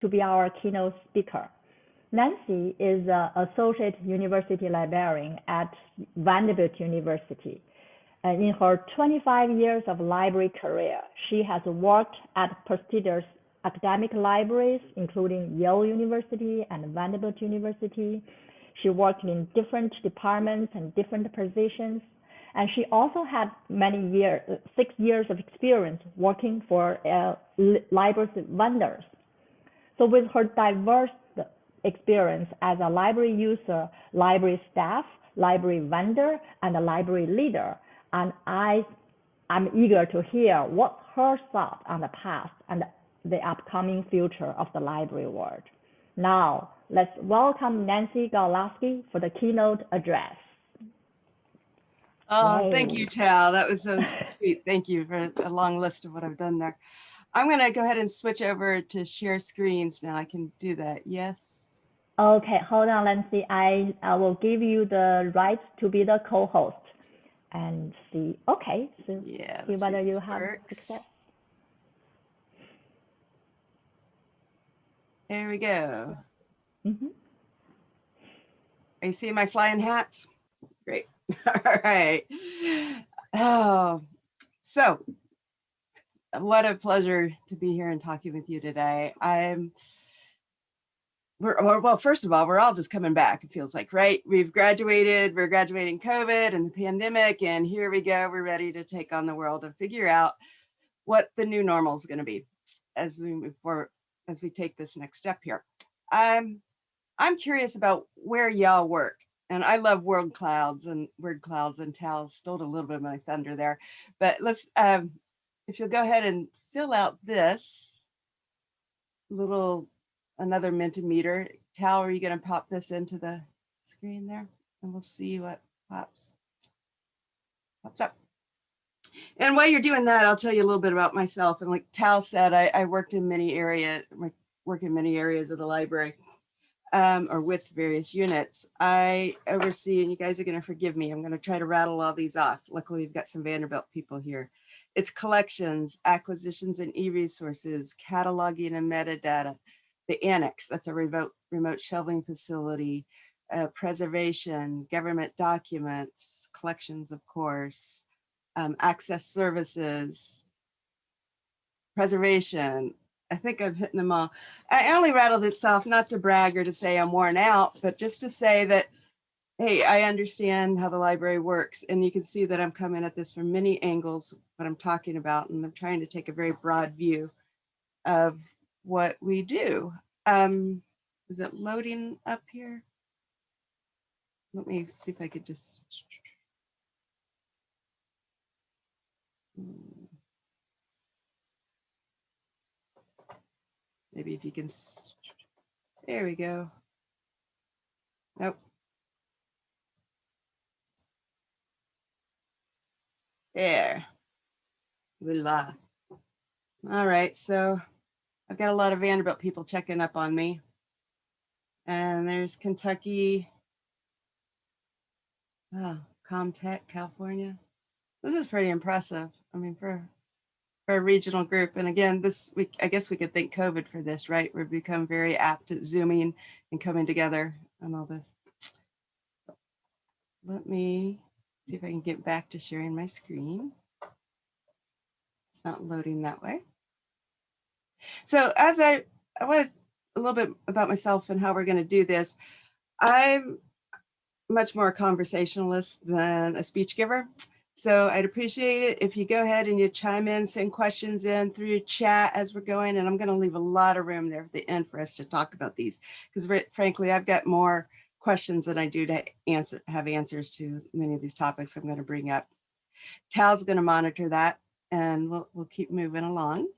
to be our keynote speaker. Nancy is an associate university librarian at Vanderbilt University. In her 25 years of library career, she has worked at prestigious academic libraries, including Yale University and Vanderbilt University. She worked in different departments and different positions, and she also had 6 years of experience working for library vendors. So with her diverse experience as a library user, library staff, library vendor, and a library leader, and I'm eager to hear what her thoughts on the past and the upcoming future of the library world. Now, let's welcome Nancy Godleski for the keynote address. Oh, thank you, Tal. That was so sweet. Thank you for a long list of what I've done there. I'm going to go ahead and switch over to share screens now. I can do that. Yes. Okay, hold on, Nancy. I will give you the right to be the co-host and see. Okay, so yeah, see whether you have success. There we go. Are you seeing my flying hats? Great. All right. Oh, so what a pleasure to be here and talking with you today. Well, first of all, we're all just coming back, it feels like, right? We're graduating COVID and the pandemic, and here we go. We're ready to take on the world and figure out what the new normal is going to be as we move forward, as we take this next step here. I'm curious about where y'all work. And I love word clouds, and Tal stole a little bit of my thunder there. But let's, if you'll go ahead and fill out this little, another Mentimeter. Tal, are you going to pop this into the screen there? And we'll see what pops up. And while you're doing that, I'll tell you a little bit about myself. And like Tal said, I work in many areas of the library. Or with various units. I oversee, and you guys are going to forgive me, I'm going to try to rattle all these off. Luckily, we've got some Vanderbilt people here. It's collections, acquisitions and e-resources, cataloging and metadata, the annex, that's a remote shelving facility, preservation, government documents, collections, of course, access services, preservation. I think I'm hitting them all. I only rattled this off, not to brag or to say I'm worn out, but just to say that, hey, I understand how the library works. And you can see that I'm coming at this from many angles, what I'm talking about. And I'm trying to take a very broad view of what we do. Is it loading up here? Let me see if I could just. Maybe if you can, there we go. Nope. There. Voila. All right, so I've got a lot of Vanderbilt people checking up on me. And there's Kentucky. Oh, Comtech, California. This is pretty impressive. I mean, for a regional group. And again, this week, I guess we could thank COVID for this, right? We've become very apt at Zooming and coming together and all this. Let me see if I can get back to sharing my screen. It's not loading that way. So as I want a little bit about myself and how we're going to do this. I'm much more a conversationalist than a speech giver. So I'd appreciate it if you go ahead and you chime in, send questions in through your chat as we're going. And I'm going to leave a lot of room there at the end for us to talk about these, because frankly, I've got more questions than I do to have answers to many of these topics I'm going to bring up. Tal's going to monitor that, and we'll keep moving along.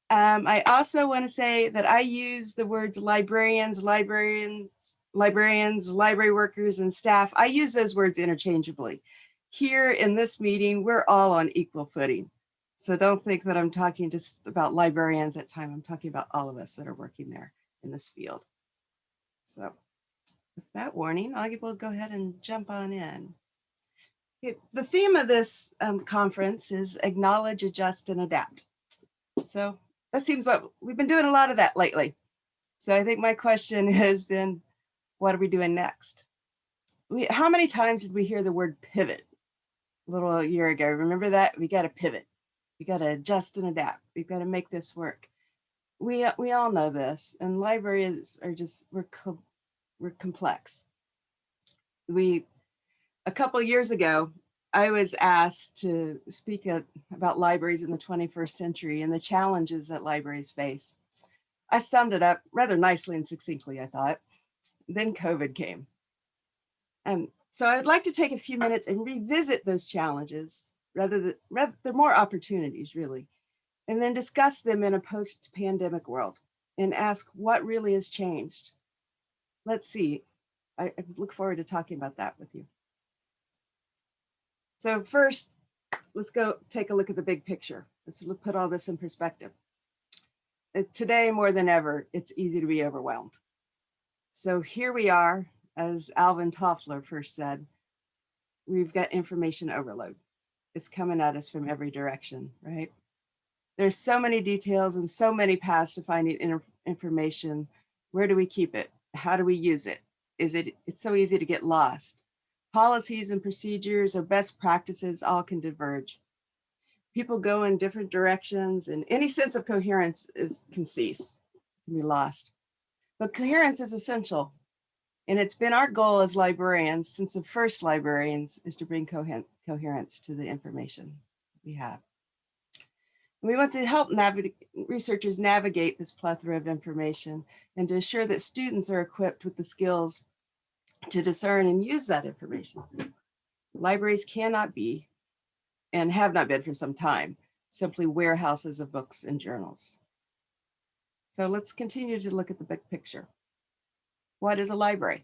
I also want to say that I use the words librarians, library workers, and staff. I use those words interchangeably. Here in this meeting, we're all on equal footing. So don't think that I'm talking just about librarians at time. I'm talking about all of us that are working there in this field. So with that warning, I will go ahead and jump on in. The theme of this conference is acknowledge, adjust, and adapt. So that seems like we've been doing a lot of that lately. So I think my question is then, what are we doing next? How many times did we hear the word pivot a little year ago? Remember that? We got to pivot. We got to adjust and adapt. We've got to make this work. We all know this, and libraries are just, we're complex. A couple of years ago, I was asked to speak about libraries in the 21st century and the challenges that libraries face. I summed it up rather nicely and succinctly, I thought. Then COVID came. So I'd like to take a few minutes and revisit those challenges, rather they're more opportunities, really, and then discuss them in a post-pandemic world and ask what really has changed. Let's see. I look forward to talking about that with you. So first, let's go take a look at the big picture. Let's put all this in perspective. Today, more than ever, it's easy to be overwhelmed. So here we are, as Alvin Toffler first said, we've got information overload. It's coming at us from every direction, right? There's so many details and so many paths to finding information. Where do we keep it? How do we use it? It's so easy to get lost. Policies and procedures or best practices all can diverge. People go in different directions and any sense of coherence can cease, can be lost. But coherence is essential. And it's been our goal as librarians, since the first librarians, is to bring coherence to the information we have. And we want to help researchers navigate this plethora of information and to ensure that students are equipped with the skills to discern and use that information. Libraries cannot be, and have not been for some time, simply warehouses of books and journals. So let's continue to look at the big picture. What is a library?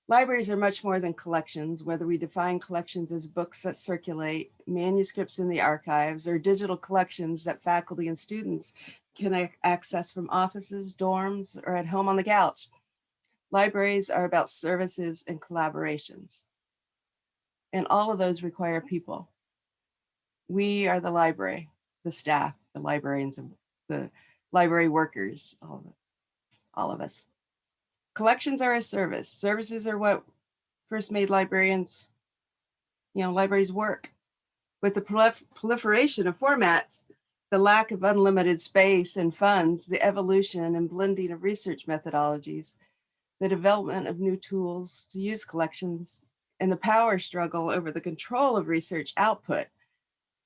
Libraries are much more than collections, whether we define collections as books that circulate, manuscripts in the archives, or digital collections that faculty and students can access from offices, dorms, or at home on the couch. Libraries are about services and collaborations. And all of those require people. We are the library, the staff, the librarians, the library workers, all of us. Collections are a service. Services are what first made librarians, libraries work. With the proliferation of formats, the lack of unlimited space and funds, the evolution and blending of research methodologies, the development of new tools to use collections, and the power struggle over the control of research output,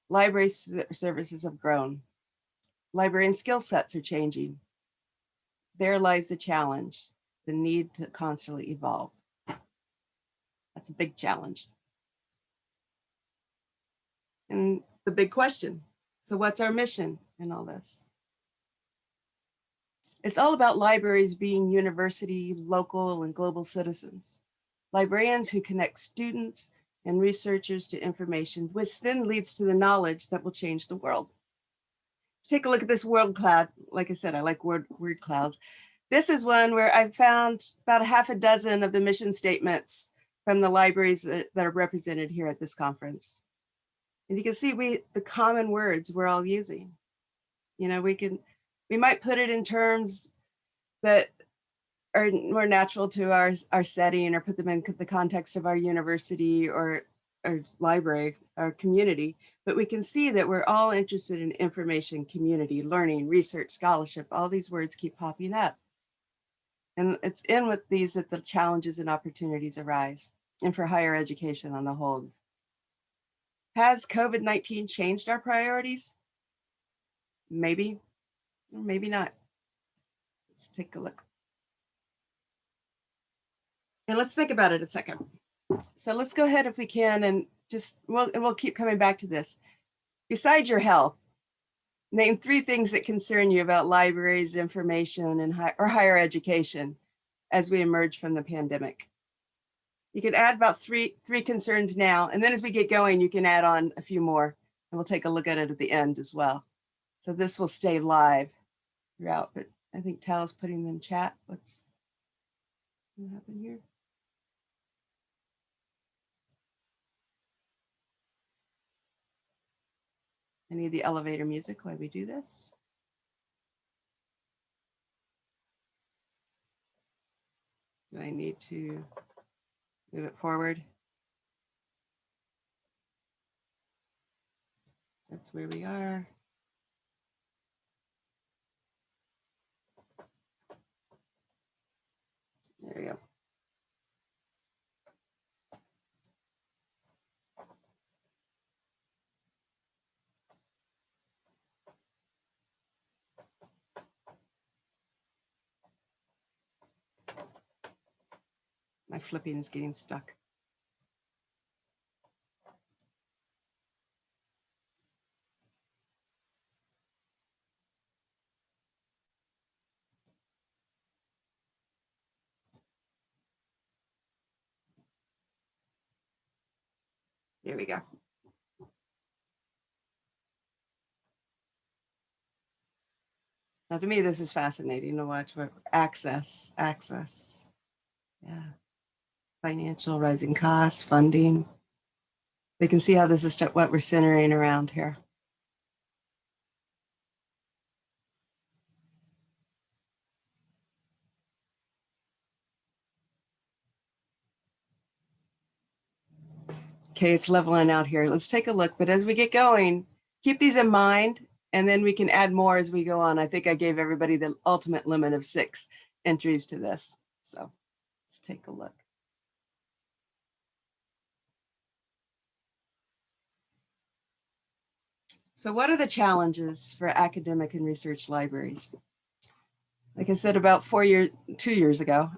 library services have grown. Librarian skill sets are changing. There lies the challenge, the need to constantly evolve. That's a big challenge. And the big question, so what's our mission in all this? It's all about libraries being university, local, and global citizens. Librarians who connect students and researchers to information, which then leads to the knowledge that will change the world. Take a look at this word cloud. Like I said, I like word clouds. This is one where I've found about a half a dozen of the mission statements from the libraries that are represented here at this conference. And you can see the common words we're all using. We might put it in terms that are more natural to our setting, or put them in the context of our university or our library, our community, but we can see that we're all interested in information, community, learning, research, scholarship. All these words keep popping up. And it's in with these that the challenges and opportunities arise, and for higher education on the whole. Has COVID-19 changed our priorities? Maybe, or maybe not. Let's take a look. And let's think about it a second. So let's go ahead if we can, and we'll keep coming back to this. Besides your health, name 3 things that concern you about libraries, information, and higher education as we emerge from the pandemic. You can add about three concerns now, and then as we get going, you can add on a few more, and we'll take a look at it at the end as well. So this will stay live throughout, but I think Tal's putting in chat. What's going to happen here? I need the elevator music while we do this. Do I need to move it forward? That's where we are. There we go. My flipping is getting stuck. There we go. Now, to me, this is fascinating to watch. Access. Yeah. Financial, rising costs, funding. We can see how this is what we're centering around here. Okay, it's leveling out here. Let's take a look. But as we get going, keep these in mind, and then we can add more as we go on. I think I gave everybody the ultimate limit of 6 entries to this. So let's take a look. So what are the challenges for academic and research libraries? Like I said, about 2 years ago,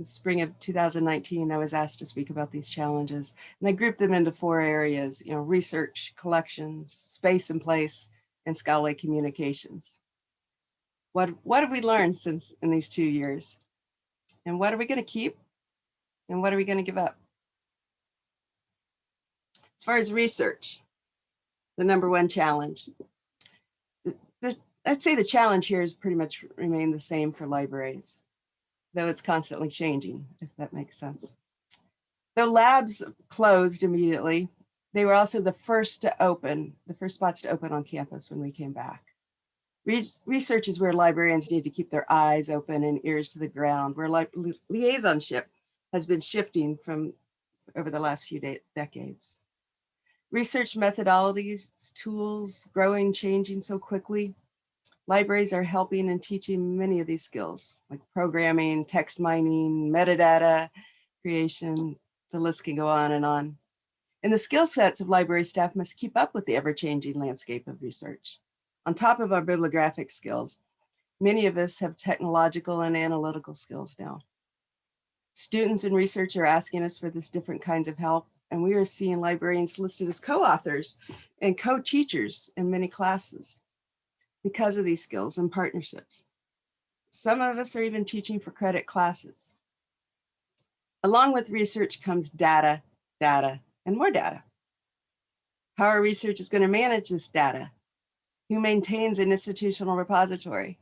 spring of 2019, I was asked to speak about these challenges. And I grouped them into 4 areas, research, collections, space and place, and scholarly communications. What have we learned since in these 2 years? And what are we going to keep? And what are we going to give up? As far as research, the number 1 challenge. I'd say the challenge here has pretty much remained the same for libraries, though it's constantly changing, if that makes sense. Though labs closed immediately, they were also the first spots to open on campus when we came back. Research is where librarians need to keep their eyes open and ears to the ground, where liaisonship has been shifting from over the last few decades. Research methodologies, tools, growing, changing so quickly. Libraries are helping and teaching many of these skills, like programming, text mining, metadata creation. The list can go on and on. And the skill sets of library staff must keep up with the ever-changing landscape of research. On top of our bibliographic skills, many of us have technological and analytical skills now. Students in research are asking us for this different kinds of help, and we are seeing librarians listed as co-authors and co-teachers in many classes because of these skills and partnerships. Some of us are even teaching for credit classes. Along with research comes data, and more data. How our research is going to manage this data? Who maintains an institutional repository?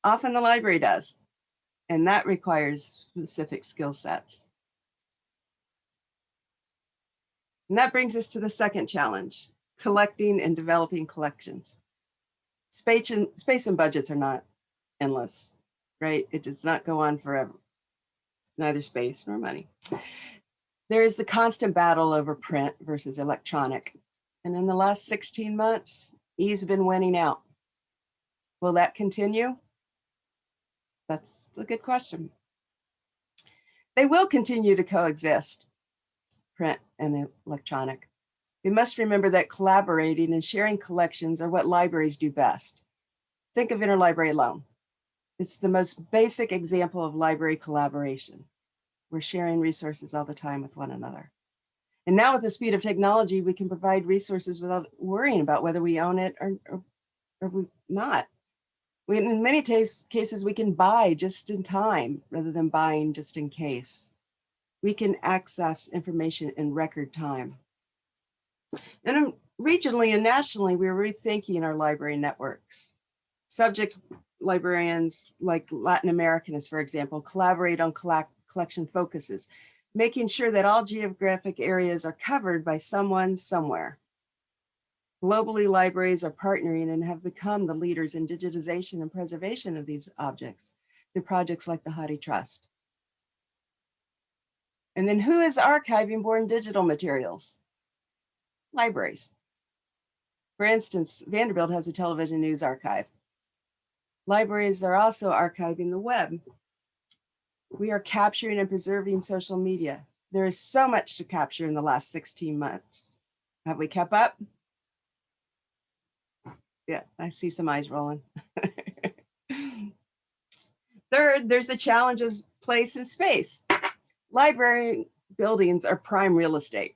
Often the library does, and that requires specific skill sets. And that brings us to the second challenge, collecting and developing collections. Space and budgets are not endless, right? It does not go on forever, neither space nor money. There is the constant battle over print versus electronic. And in the last 16 months, E's been winning out. Will that continue? That's a good question. They will continue to coexist, print and electronic. We must remember that collaborating and sharing collections are what libraries do best. Think of interlibrary loan. It's the most basic example of library collaboration. We're sharing resources all the time with one another. And now with the speed of technology, we can provide resources without worrying about whether we own it or we not. In many cases, we can buy just in time rather than buying just in case. We can access information in record time. And regionally and nationally, we're rethinking our library networks. Subject librarians like Latin Americans, for example, collaborate on collection focuses, making sure that all geographic areas are covered by someone somewhere. Globally, libraries are partnering and have become the leaders in digitization and preservation of these objects through projects like the Hathi Trust. And then who is archiving born digital materials? Libraries. For instance, Vanderbilt has a television news archive. Libraries are also archiving the web. We are capturing and preserving social media. There is so much to capture in the last 16 months. Have we kept up? Yeah, I see some eyes rolling. Third, there's the challenge of place and space. Library buildings are prime real estate.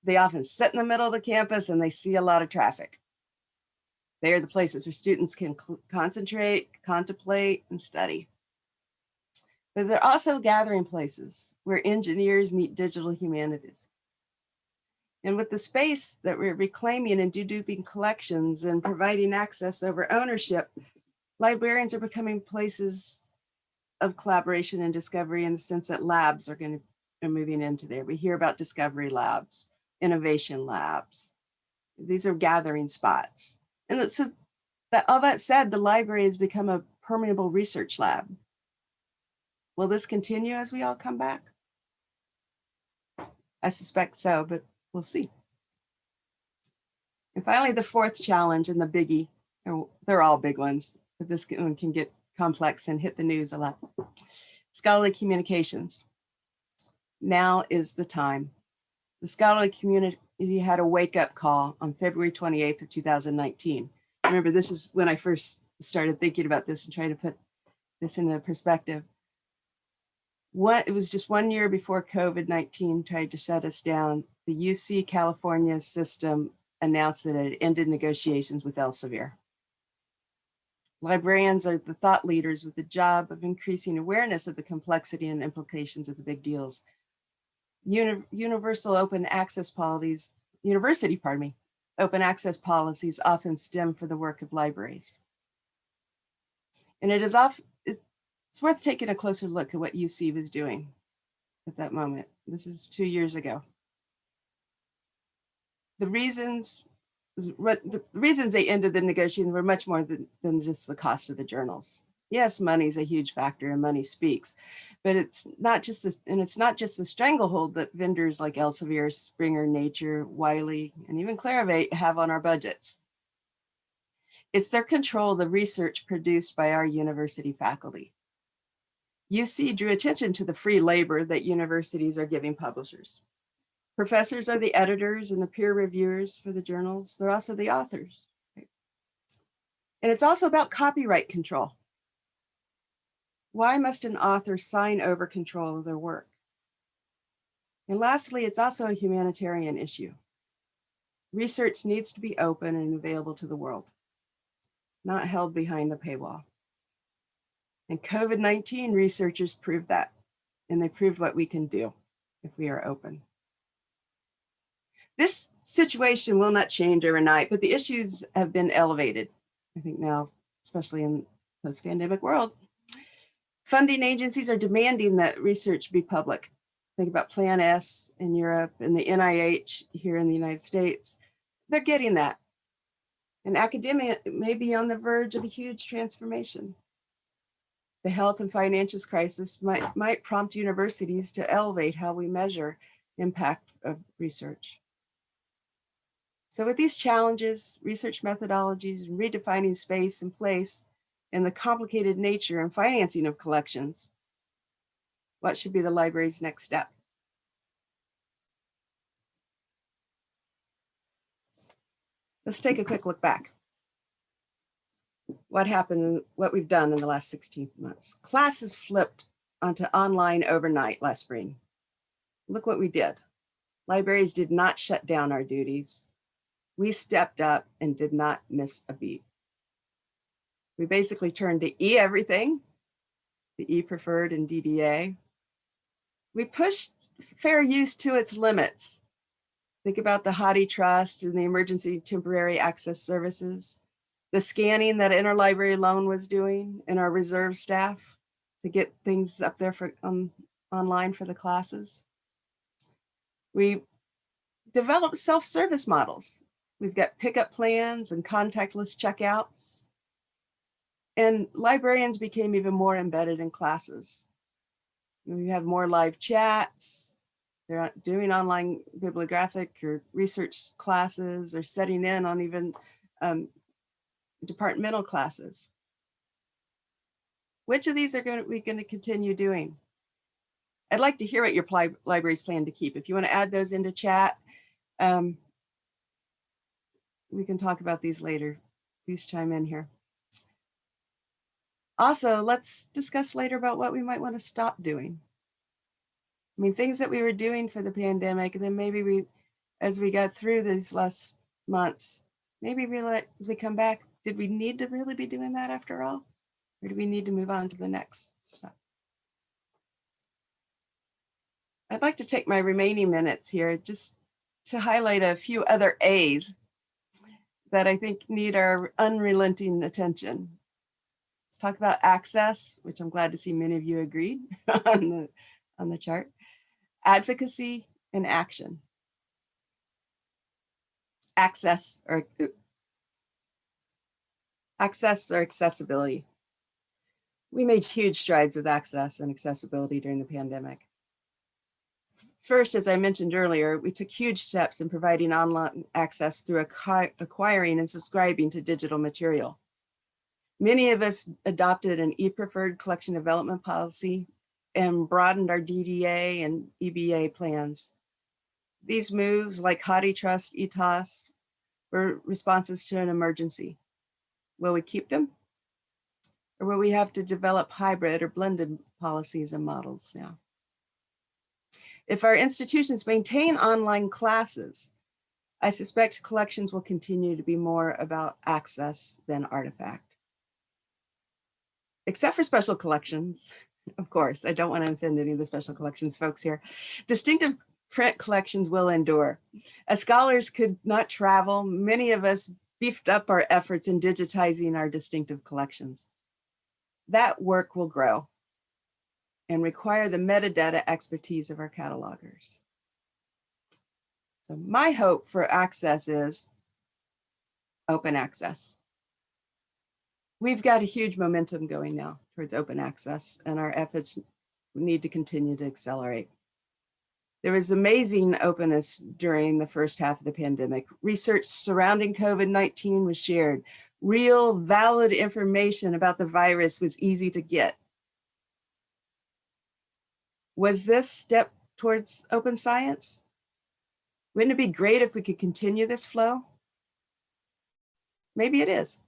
They often sit in the middle of the campus and they see a lot of traffic. They are the places where students can concentrate, contemplate, and study. But they're also gathering places where engineers meet digital humanities. And with the space that we're reclaiming and deduping collections and providing access over ownership, librarians are becoming places of collaboration and discovery in the sense that labs are moving into there. We hear about discovery labs, innovation labs. These are gathering spots. And so all that said, the library has become a permeable research lab. Will this continue as we all come back? I suspect so, but we'll see. And finally, the fourth challenge and the biggie, they're all big ones, but this one can get complex and hit the news a lot. Scholarly communications. Now is the time. The scholarly community had a wake-up call on February 28th of 2019. Remember, this is when I first started thinking about this and trying to put this into perspective. It was just 1 year before COVID-19 tried to shut us down. The UC California system announced that it had ended negotiations with Elsevier. Librarians are the thought leaders with the job of increasing awareness of the complexity and implications of the big deals. University open access policies often stem from the work of libraries. And it's worth taking a closer look at what UC was doing at that moment. This is 2 years ago. The reasons they ended the negotiation were much more than just the cost of the journals. Yes, money is a huge factor and money speaks, but it's not just the stranglehold that vendors like Elsevier, Springer, Nature, Wiley, and even Clarivate have on our budgets. It's their control of the research produced by our university faculty. UC drew attention to the free labor that universities are giving publishers. Professors are the editors and the peer reviewers for the journals. They're also the authors. Right? And it's also about copyright control. Why must an author sign over control of their work? And lastly, it's also a humanitarian issue. Research needs to be open and available to the world, not held behind a paywall. And COVID-19 researchers proved that, and they proved what we can do if we are open. This situation will not change overnight, but the issues have been elevated, I think now, especially in the post-pandemic world. Funding agencies are demanding that research be public. Think about Plan S in Europe and the NIH here in the United States. They're getting that. And academia may be on the verge of a huge transformation. The health and financial crisis might prompt universities to elevate how we measure impact of research. So with these challenges, research methodologies, redefining space and place, and the complicated nature and financing of collections, what should be the library's next step? Let's take a quick look back. What happened, what we've done in the last 16 months. Classes flipped onto online overnight last spring. Look what we did. Libraries did not shut down our duties. We stepped up and did not miss a beat. We basically turned to e-everything, the e-preferred and DDA. We pushed fair use to its limits. Think about the HathiTrust and the emergency temporary access services, the scanning that interlibrary loan was doing and our reserve staff to get things up there for online for the classes. We developed self-service models. We've got pickup plans and contactless checkouts. And librarians became even more embedded in classes. We have more live chats, They're doing online bibliographic or research classes or setting in on even departmental classes. Which of these are we going to continue doing? I'd like to hear what your libraries plan to keep. If you want to add those into chat, we can talk about these later. Please chime in here. Also, let's discuss later about what we might want to stop doing. I mean, things that we were doing for the pandemic, and then maybe as we got through these last months, maybe realize as we come back, did we need to really be doing that after all? Or do we need to move on to the next step? I'd like to take my remaining minutes here just to highlight a few other A's that I think need our unrelenting attention. Let's talk about access, which I'm glad to see many of you agreed on the chart. Advocacy and action. Access or accessibility. We made huge strides with access and accessibility during the pandemic. First, as I mentioned earlier, we took huge steps in providing online access through acquiring and subscribing to digital material. Many of us adopted an e-preferred collection development policy and broadened our DDA and EBA plans. These moves, like HathiTrust, ETOS, were responses to an emergency. Will we keep them? Or will we have to develop hybrid or blended policies and models now? If our institutions maintain online classes, I suspect collections will continue to be more about access than artifact. Except for special collections, of course. I don't want to offend any of the special collections folks here. Distinctive print collections will endure. As scholars could not travel, many of us beefed up our efforts in digitizing our distinctive collections. That work will grow and require the metadata expertise of our catalogers. So my hope for access is open access. We've got a huge momentum going now towards open access, and our efforts need to continue to accelerate. There was amazing openness during the first half of the pandemic. Research surrounding COVID-19 was shared. Real, valid information about the virus was easy to get. Was this step towards open science? Wouldn't it be great if we could continue this flow? Maybe it is.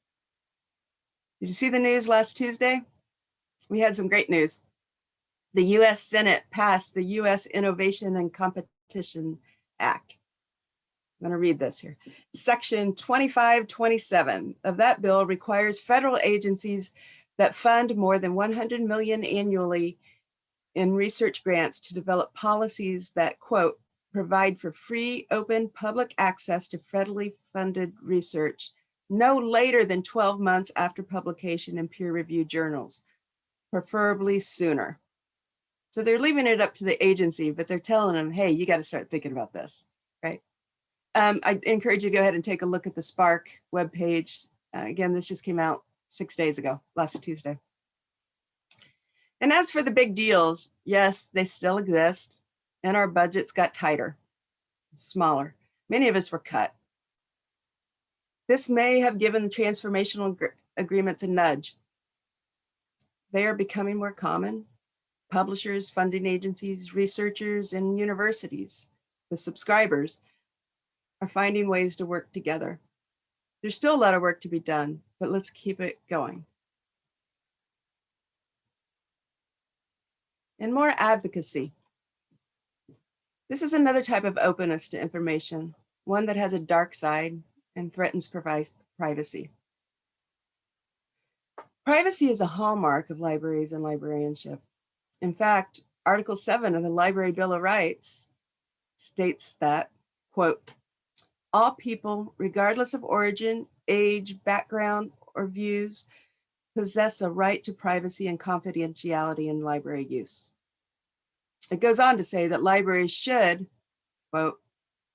Did you see the news last Tuesday? We had some great news. The US Senate passed the US Innovation and Competition Act. I'm going to read this here. Section 2527 of that bill requires federal agencies that fund more than 100 million annually in research grants to develop policies that, quote, provide for free, open, public access to federally funded research no later than 12 months after publication in peer-reviewed journals, preferably sooner. So they're leaving it up to the agency, but they're telling them, hey, you got to start thinking about this, right? I encourage you to go ahead and take a look at the Spark webpage. Again, this just came out 6 days ago, last Tuesday. And as for the big deals, yes, they still exist, and our budgets got tighter, smaller. Many of us were cut. This may have given the transformational agreements a nudge. They are becoming more common. Publishers, funding agencies, researchers, and universities, the subscribers, are finding ways to work together. There's still a lot of work to be done, but let's keep it going. And more advocacy. This is another type of openness to information, one that has a dark side and threatens privacy. Privacy is a hallmark of libraries and librarianship. In fact, Article 7 of the Library Bill of Rights states that, quote, all people, regardless of origin, age, background, or views, possess a right to privacy and confidentiality in library use. It goes on to say that libraries should, quote,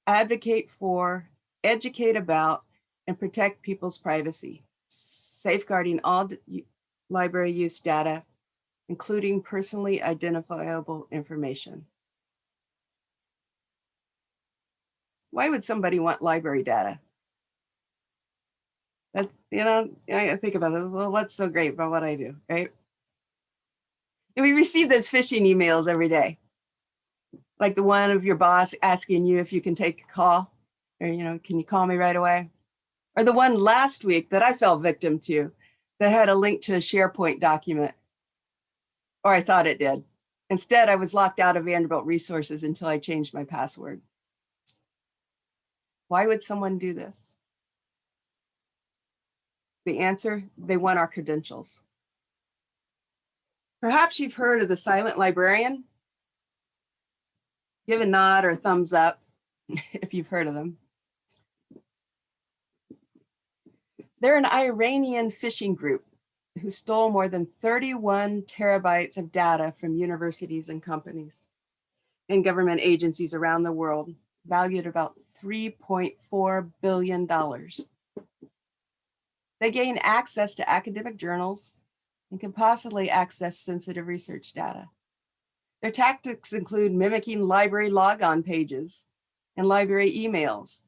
advocate for, educate about, and protect people's privacy, safeguarding all library use data, including personally identifiable information. Why would somebody want library data? That, I think about it. Well, what's so great about what I do, right? And we receive those phishing emails every day. Like the one of your boss asking you if you can take a call, or, can you call me right away? Or the one last week that I fell victim to that had a link to a SharePoint document, or I thought it did. Instead, I was locked out of Vanderbilt resources until I changed my password. Why would someone do this? The answer, they want our credentials. Perhaps you've heard of the silent librarian. Give a nod or a thumbs up if you've heard of them. They're an Iranian phishing group who stole more than 31 terabytes of data from universities and companies and government agencies around the world, valued at about $3.4 billion. They gain access to academic journals and can possibly access sensitive research data. Their tactics include mimicking library logon pages and library emails.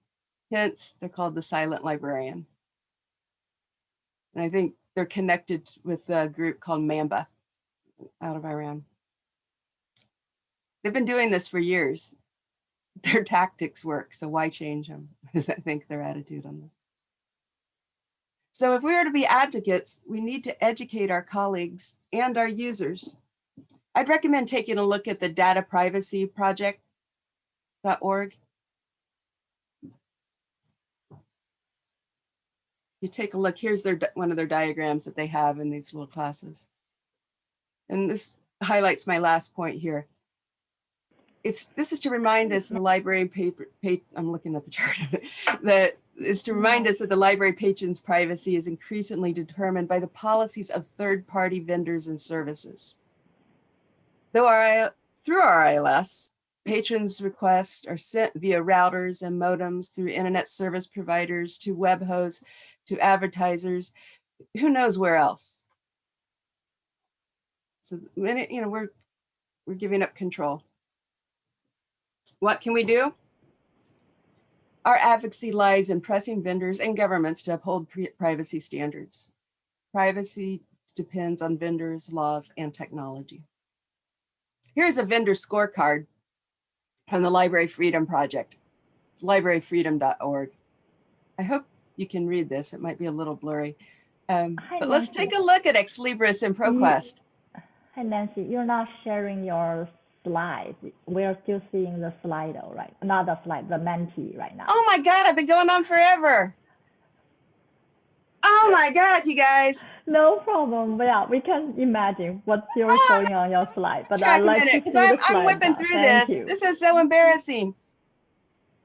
Hence, they're called the silent librarian. And I think they're connected with a group called Mamba out of Iran. They've been doing this for years. Their tactics work, so why change them? Is I think their attitude on this. So if we are to be advocates, we need to educate our colleagues and our users. I'd recommend taking a look at the Data Privacy Project.org. You take a look, here's one of their diagrams that they have in these little classes. And this highlights my last point here. This is to remind us of the library I'm looking at the chart, that is to remind us that the library patron's privacy is increasingly determined by the policies of third-party vendors and services. Through our ILS, patrons' requests are sent via routers and modems through internet service providers to web hosts, to advertisers, who knows where else. So the minute, we're giving up control. What can we do? Our advocacy lies in pressing vendors and governments to uphold privacy standards. Privacy depends on vendors, laws, and technology. Here's a vendor scorecard from the Library Freedom Project. It's libraryfreedom.org. I hope you can read this. It might be a little blurry. But let's take a look at Ex Libris and ProQuest. Hi, Nancy. You're not sharing your slides. We're still seeing the Slido, right? Not the slide, the Menti right now. Oh my God, I've been going on forever. Oh my God, you guys. No problem. But yeah, we can imagine what's going on your slide. But I'd like to see the slide. I'm whipping through this. This is so embarrassing.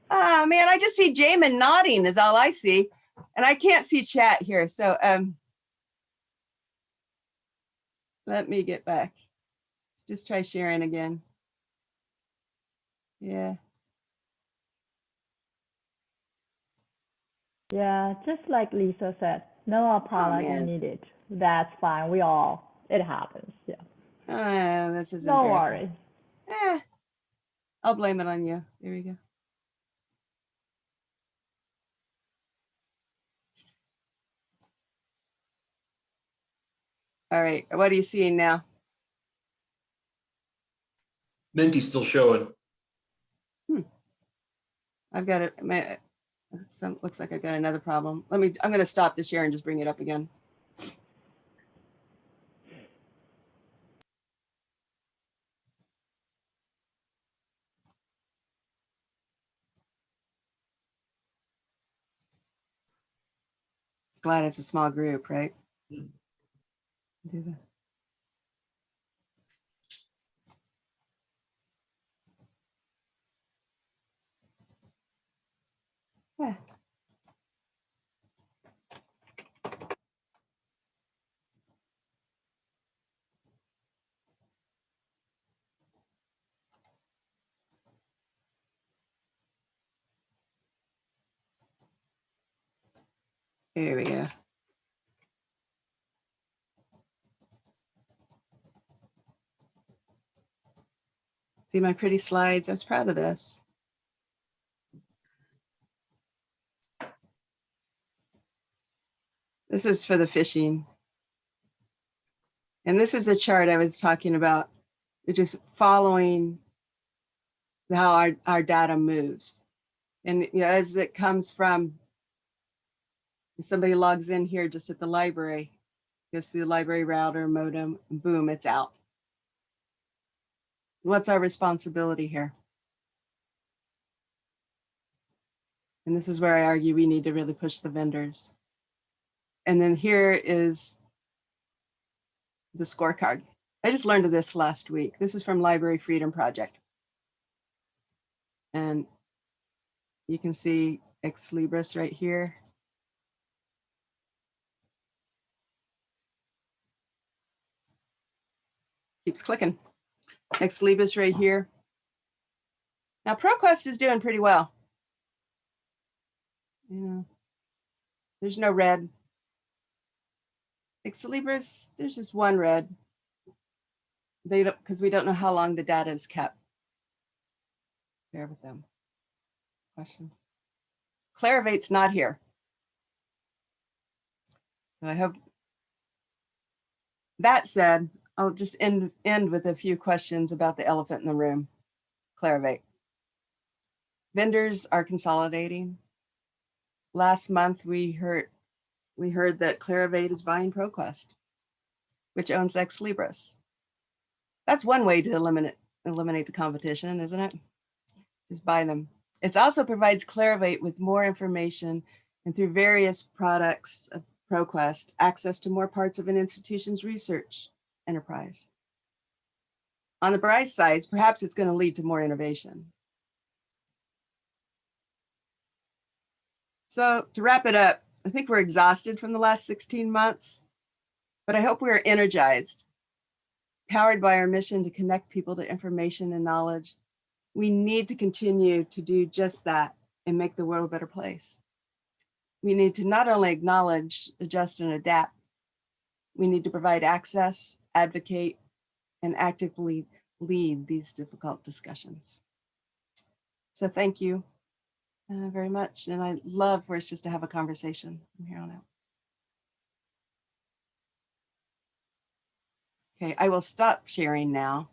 Oh man, I just see Jamin nodding is all I see. And I can't see chat here. So let me get back. Let's just try sharing again. Yeah. Yeah, just like Lisa said, no apology needed. That's fine. It happens. Yeah. This is no worries. I'll blame it on you. There we go. All right, what are you seeing now? Menti's still showing. I've got it. Looks like I've got another problem. I'm going to stop the share and just bring it up again. Glad it's a small group, right? Do that. Yeah. Here we go. See my pretty slides? I was proud of this. This is for the fishing. And this is a chart I was talking about, which is following how our data moves. And as it comes from, somebody logs in here just at the library, goes to the library router, modem, and boom, it's out. What's our responsibility here? And this is where I argue we need to really push the vendors. And then here is the scorecard. I just learned of this last week. This is from Library Freedom Project. And you can see Ex Libris right here. Keeps clicking. Ex Libris right here. Now ProQuest is doing pretty well. Yeah. There's no red. Ex Libris, there's just one red. They don't, because we don't know how long the data is kept. Bear with them. Question. Clarivate's not here. So I hope. That said, I'll just end with a few questions about the elephant in the room, Clarivate. Vendors are consolidating. Last month, we heard that Clarivate is buying ProQuest, which owns Ex Libris. That's one way to eliminate the competition, isn't it? Just buy them. It also provides Clarivate with more information and through various products of ProQuest, access to more parts of an institution's research enterprise. On the bright side, perhaps it's going to lead to more innovation. So to wrap it up, I think we're exhausted from the last 16 months, but I hope we're energized, powered by our mission to connect people to information and knowledge. We need to continue to do just that and make the world a better place. We need to not only acknowledge, adjust, and adapt, we need to provide access, advocate, and actively lead these difficult discussions. So thank you very much. And I love for us just to have a conversation from here on out. Okay, I will stop sharing now.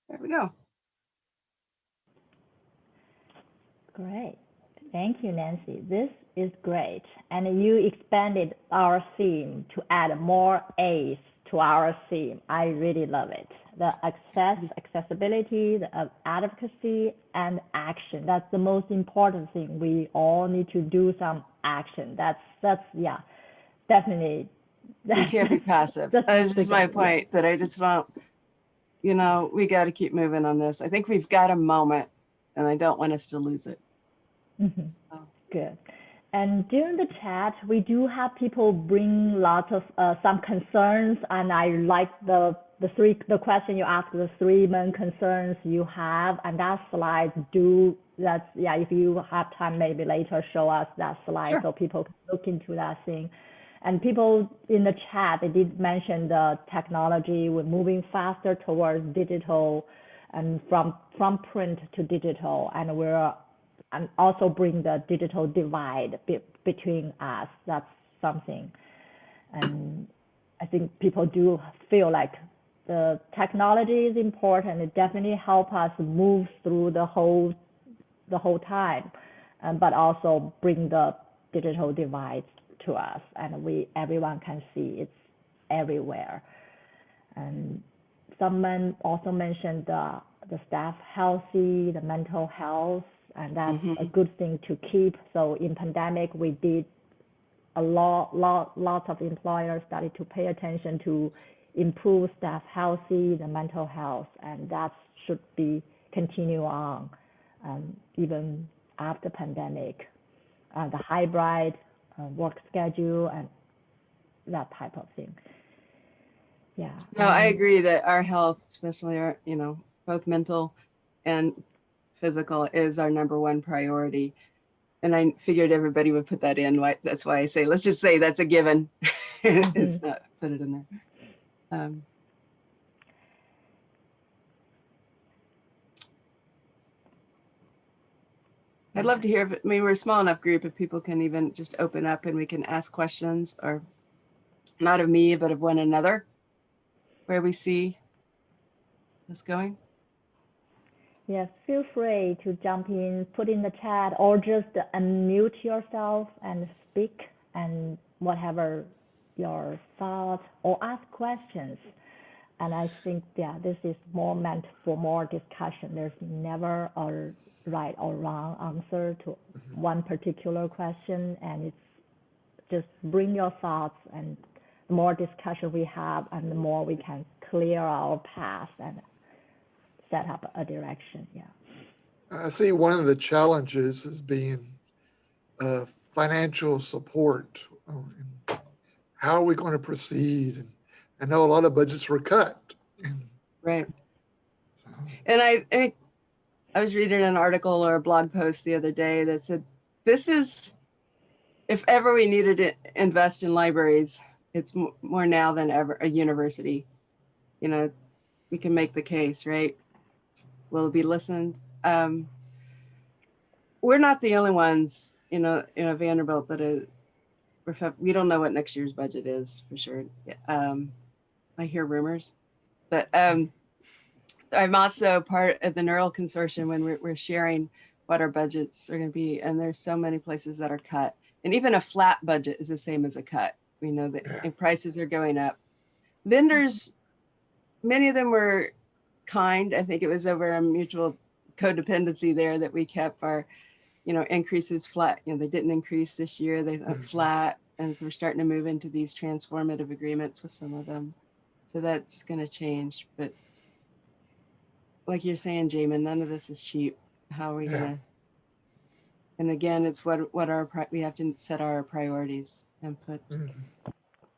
There we go. Great. Thank you, Nancy. This is great. And you expanded our theme to add more A's to our theme. I really love it. The accessibility, the advocacy, and action. That's the most important thing. We all need to do some action. That's yeah, definitely. We can't be passive. This is my point, that I just want, we got to keep moving on this. I think we've got a moment, and I don't want us to lose it. Mm-hmm. So. Good. And during the chat, we do have people bring lots of some concerns, and I like the question you asked, the three main concerns you have, and that slide if you have time, maybe later show us that slide. Sure. So people can look into that thing. And people in the chat, they did mention the technology, we're moving faster towards digital and from print to digital, and also bring the digital divide between us. That's something. And I think people do feel like the technology is important. It definitely helps us move through the whole time, but also bring the digital divide to us, and everyone can see it's everywhere. And someone also mentioned the staff healthy, the mental health, and that's a good thing to keep. So in pandemic, we did lots of employers started to pay attention to improve staff healthy, the mental health, and that should be continue on even after pandemic. The hybrid work schedule and that type of thing. Yeah. No, I agree that our health, especially our, both mental and physical, is our #1 priority. And I figured everybody would put that in. That's why I say, let's just say that's a given. It's not put it in there. I'd love to hear if, I mean, we're a small enough group, if people can even just open up and we can ask questions, or not of me, but of one another, where we see this going. Yes, feel free to jump in, put in the chat, or just unmute yourself and speak, and whatever your thoughts, or ask questions. And I think, yeah, this is more meant for more discussion. There's never a right or wrong answer to one particular question, and it's just bring your thoughts, and the more discussion we have, and the more we can clear our path and set up a direction. Yeah. I see one of the challenges is being financial support. How are we going to proceed? And I know a lot of budgets were cut. Right. And I was reading an article or a blog post the other day that said, this is, if ever we needed to invest in libraries, it's more now than ever a university. You know, we can make the case, right? Will it be listened? We're not the only ones, Vanderbilt that we don't know what next year's budget is for sure. I hear rumors, but I'm also part of the Neural Consortium when we're sharing what our budgets are going to be. And there's so many places that are cut. And even a flat budget is the same as a cut. We know that prices are going up. Vendors, many of them were kind. I think it was over a mutual codependency there that we kept our, increases flat. They didn't increase this year. They went flat. And so we're starting to move into these transformative agreements with some of them. So that's going to change. But like you're saying, Jamin, none of this is cheap. How are we gonna? And again, it's what we have to set our priorities and put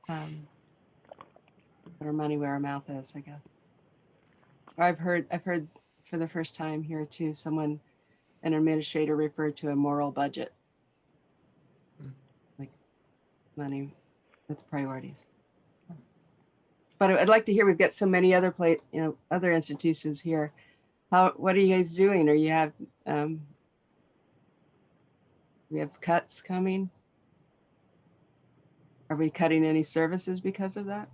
our money where our mouth is, I guess. I've heard for the first time here too, an administrator referred to a moral budget, like money with priorities. But I'd like to hear, we've got so many other other institutions here. What are you guys doing? Or you have, we have cuts coming? Are we cutting any services because of that?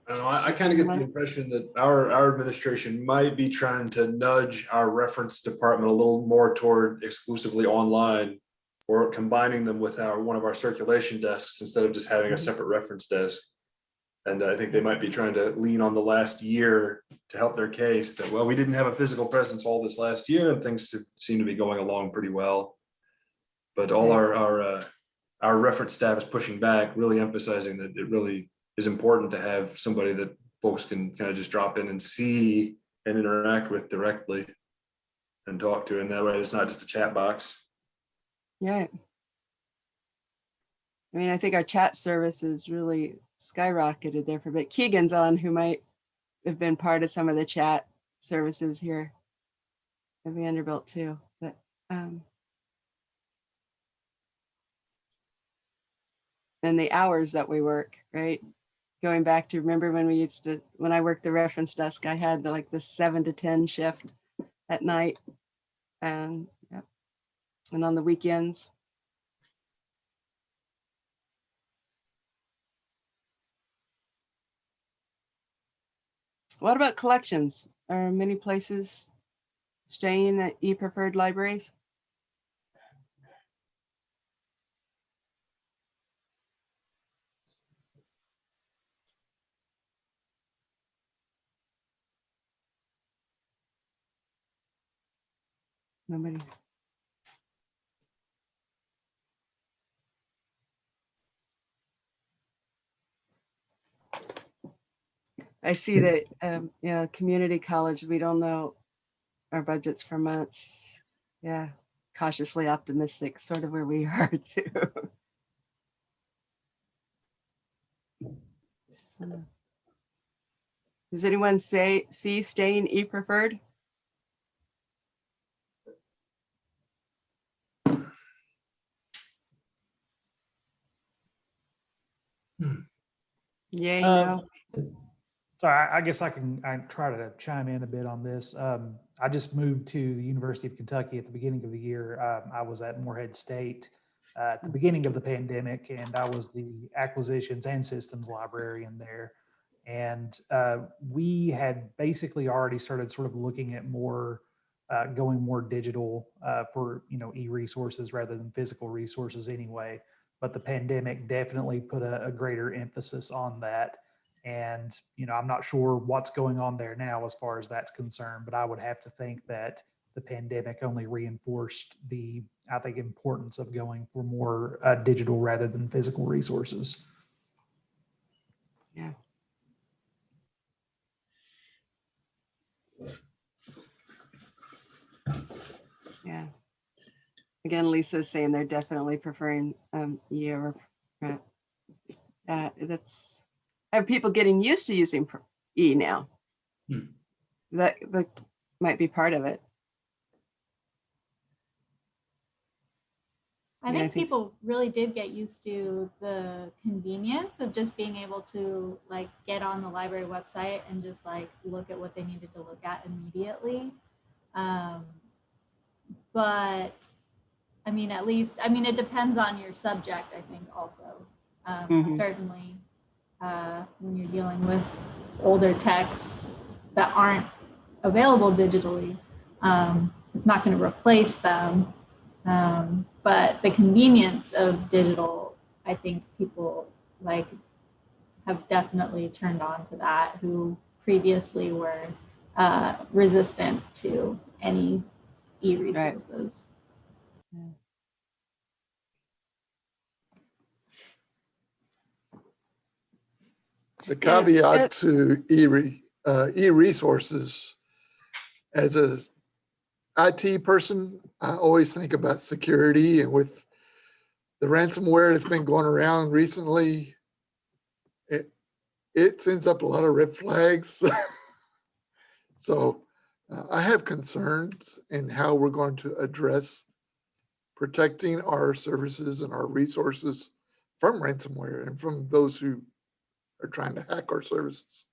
I don't know. I kind of get the impression that our administration might be trying to nudge our reference department a little more toward exclusively online, or combining them with one of our circulation desks instead of just having a separate reference desk. And I think they might be trying to lean on the last year to help their case that, well, we didn't have a physical presence all this last year and things seem to be going along pretty well. But all our reference staff is pushing back, really emphasizing that it really is important to have somebody that folks can kind of just drop in and see and interact with directly and talk to. And that way it's not just a chat box. Yeah. I mean, I think our chat service is really skyrocketed there for a bit. Keegan's on, who might have been part of some of the chat services here at Vanderbilt too. But and the hours that we work, right? Going back to, remember when I worked the reference desk, I had the 7 to 10 shift at night, and on the weekends. What about collections? Are many places staying at e-preferred libraries? Nobody. I see that, community college, we don't know our budgets for months. Yeah, cautiously optimistic, sort of where we are too. So, does anyone see staying e-preferred? Yay, Um, no. So I guess I try to chime in a bit on this. I just moved to the University of Kentucky at the beginning of the year. I was at Morehead State at the beginning of the pandemic, and I was the acquisitions and systems librarian there. And we had basically already started sort of looking at going more digital for e-resources rather than physical resources anyway. But the pandemic definitely put a greater emphasis on that. And, I'm not sure what's going on there now as far as that's concerned, but I would have to think that the pandemic only reinforced I think, importance of going for more digital rather than physical resources. Yeah. Yeah. Again, Lisa's saying they're definitely preferring E over print. Have people getting used to using E now? That might be part of it. I think people really did get used to the convenience of just being able to get on the library website and just look at what they needed to look at immediately. But I mean, it depends on your subject, I think also. Certainly when you're dealing with older texts that aren't available digitally, it's not going to replace them. But the convenience of digital, I think people have definitely turned on to that, who previously were resistant to any e-resources. Right. The caveat to e-resources, as a IT person, I always think about security, and with the ransomware that's been going around recently, it sends up a lot of red flags. So I have concerns in how we're going to address protecting our services and our resources from ransomware and from those who are trying to hack our services.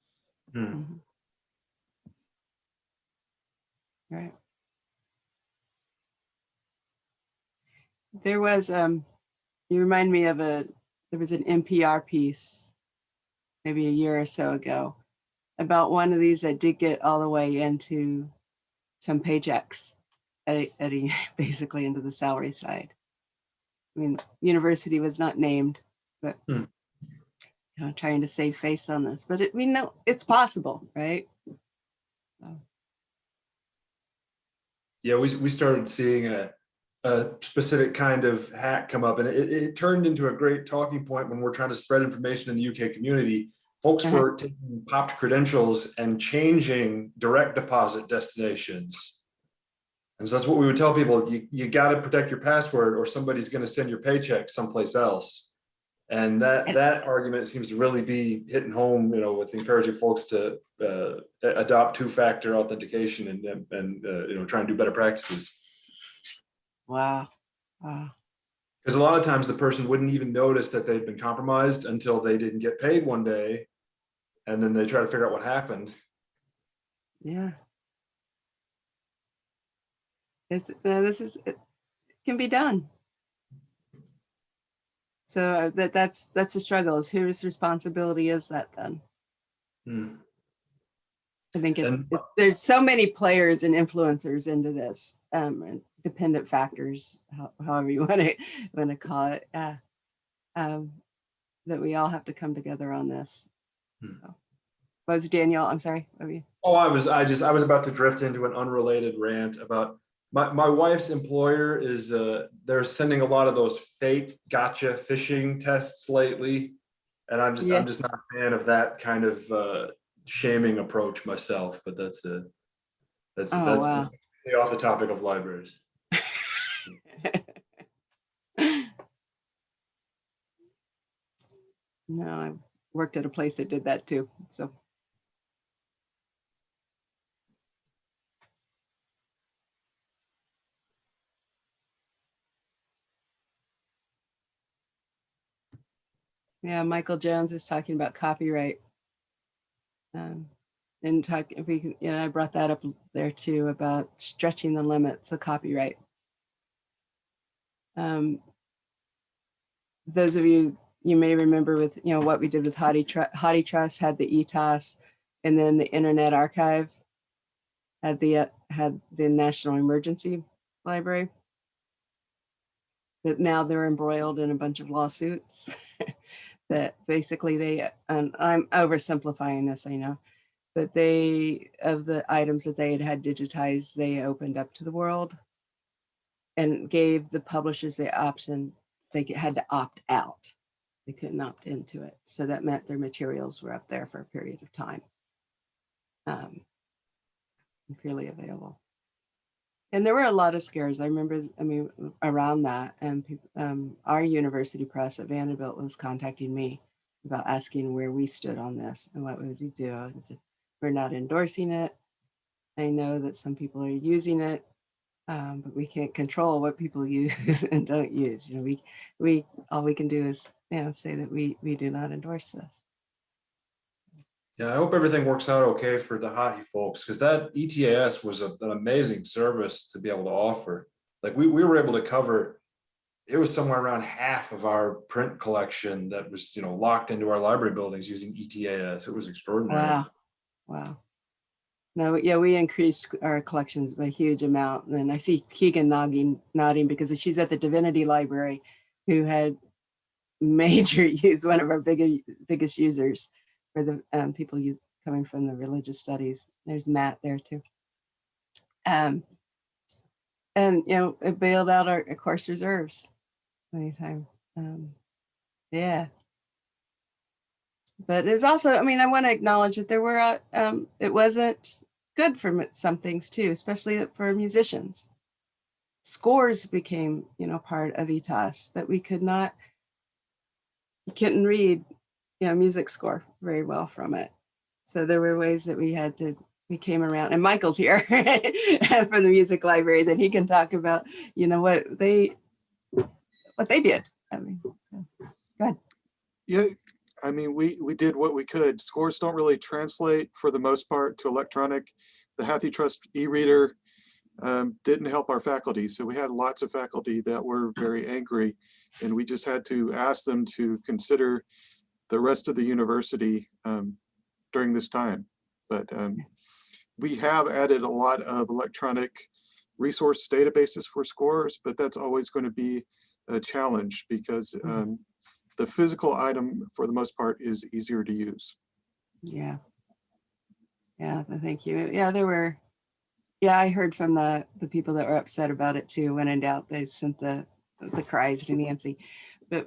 Right. There was you remind me of there was an NPR piece maybe a year or so ago about one of these that did get all the way into some paychecks basically into the salary side. I mean, university was not named, but trying to save face on this, but we know it's possible, right? So. Yeah, we started seeing a specific kind of hack come up, and it turned into a great talking point when we're trying to spread information in the UK community. Folks were taking popped credentials and changing direct deposit destinations. And so that's what we would tell people: you got to protect your password, or somebody's going to send your paycheck someplace else. And that argument seems to really be hitting home, with encouraging folks to adopt two-factor authentication and try and do better practices. Wow. Because a lot of times the person wouldn't even notice that they'd been compromised until they didn't get paid one day, and then they try to figure out what happened. Yeah. It can be done. So that's the struggle, is whose responsibility is that then? I think there's so many players and influencers into this, and dependent factors, however you want to call it, that we all have to come together on this. So. Was Daniel? I'm sorry. What were you? Oh, I was about to drift into an unrelated rant about my wife's employer is they're sending a lot of those fake gotcha phishing tests lately, and I'm just not a fan of that kind of shaming approach myself. But that's wow. Off the topic of libraries. No, I worked at a place that did that too. So. Yeah, Michael Jones is talking about copyright. And talk, if we can, I brought that up there too, about stretching the limits of copyright. Those of you may remember with, what we did with Hottie Trust had the ETOS, and then the Internet Archive had the National Emergency Library. But now they're embroiled in a bunch of lawsuits that basically and I'm oversimplifying this, I know, but of the items that they had digitized, they opened up to the world and gave the publishers the option. They had to opt out. They couldn't opt into it. So that meant their materials were up there for a period of time. Freely available. And there were a lot of scares. I remember, around that, and our university press at Vanderbilt was contacting me about asking where we stood on this and what would we do. I said, we're not endorsing it. I know that some people are using it, but we can't control what people use and don't use. We all we can do is say that we do not endorse this. Yeah, I hope everything works out okay for the Hottie folks, because that ETAS was an amazing service to be able to offer. Like we were able to cover, it was somewhere around half of our print collection that was, locked into our library buildings using ETAS. It was extraordinary. Wow. No, yeah, we increased our collections by a huge amount. And I see Keegan nodding because she's at the Divinity Library, who had major use, one of our biggest users for the people coming from the religious studies. There's Matt there too. And it bailed out our course reserves anytime. Yeah. But it's also, I want to acknowledge that there were, it wasn't good for some things too, especially for musicians. Scores became, part of ETAS that we couldn't read, music score very well from it. So there were ways that we came around, and Michael's here from the music library, that he can talk about, what they did. So, go ahead. Yeah, we did what we could. Scores don't really translate for the most part to electronic. The HathiTrust e-reader didn't help our faculty. So we had lots of faculty that were very angry, and we just had to ask them to consider the rest of the university during this time. But we have added a lot of electronic resource databases for scores, but that's always going to be a challenge because the physical item for the most part is easier to use. Yeah, thank you. Yeah, I heard from the people that were upset about it too. When in doubt, they sent the cries to Nancy. But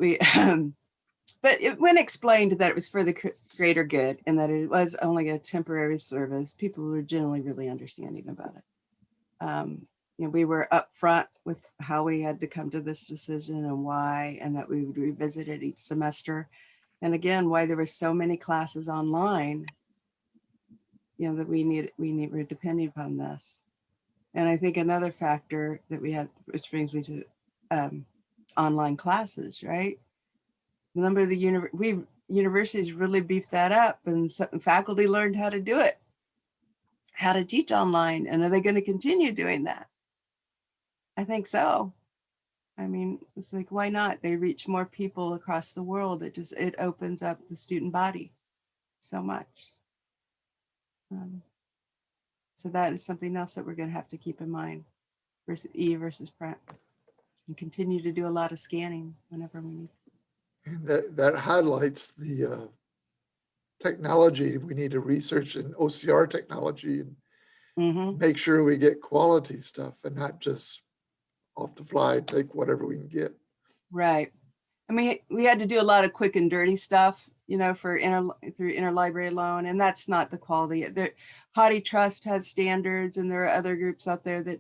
when explained that it was for the greater good and that it was only a temporary service, people were generally really understanding about it. We were upfront with how we had to come to this decision and why, and that we would revisit it each semester. And again, why there were so many classes online, that we were depending upon this. And I think another factor that we had, which brings me to online classes, right? The number of the universities really beefed that up, and faculty learned how to do it, how to teach online. And are they going to continue doing that? I think so. It's like, why not? They reach more people across the world. It opens up the student body so much. So that is something else that we're going to have to keep in mind versus print, and continue to do a lot of scanning whenever we need. And that highlights the technology. We need to research in OCR technology and make sure we get quality stuff and not just off the fly, take whatever we can get. Right. We had to do a lot of quick and dirty stuff, for through interlibrary loan, and that's not the quality. HathiTrust has standards, and there are other groups out there that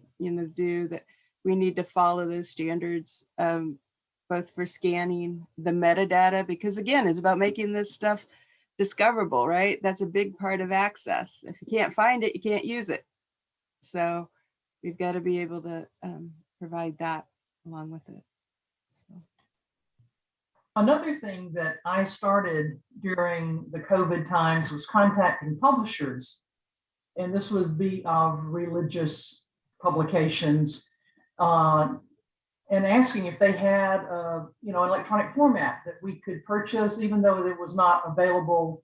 do that. We need to follow those standards, both for scanning the metadata, because again, it's about making this stuff discoverable, right? That's a big part of access. If you can't find it, you can't use it. So we've got to be able to provide that along with it. So. another thing that I started during the COVID times was contacting publishers. And this was of religious publications, and asking if they had electronic format that we could purchase, even though it was not available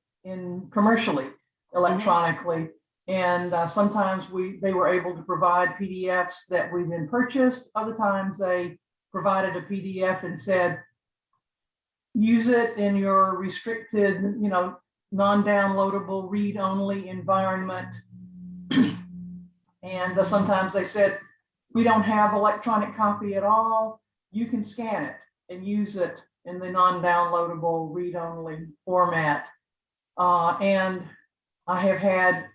commercially electronically. And sometimes they were able to provide PDFs that we then purchased. Other times they provided a PDF and said, use it in your restricted, non-downloadable read-only environment. And sometimes they said, we don't have electronic copy at all. You can scan it and use it in the non-downloadable read-only format. And I have had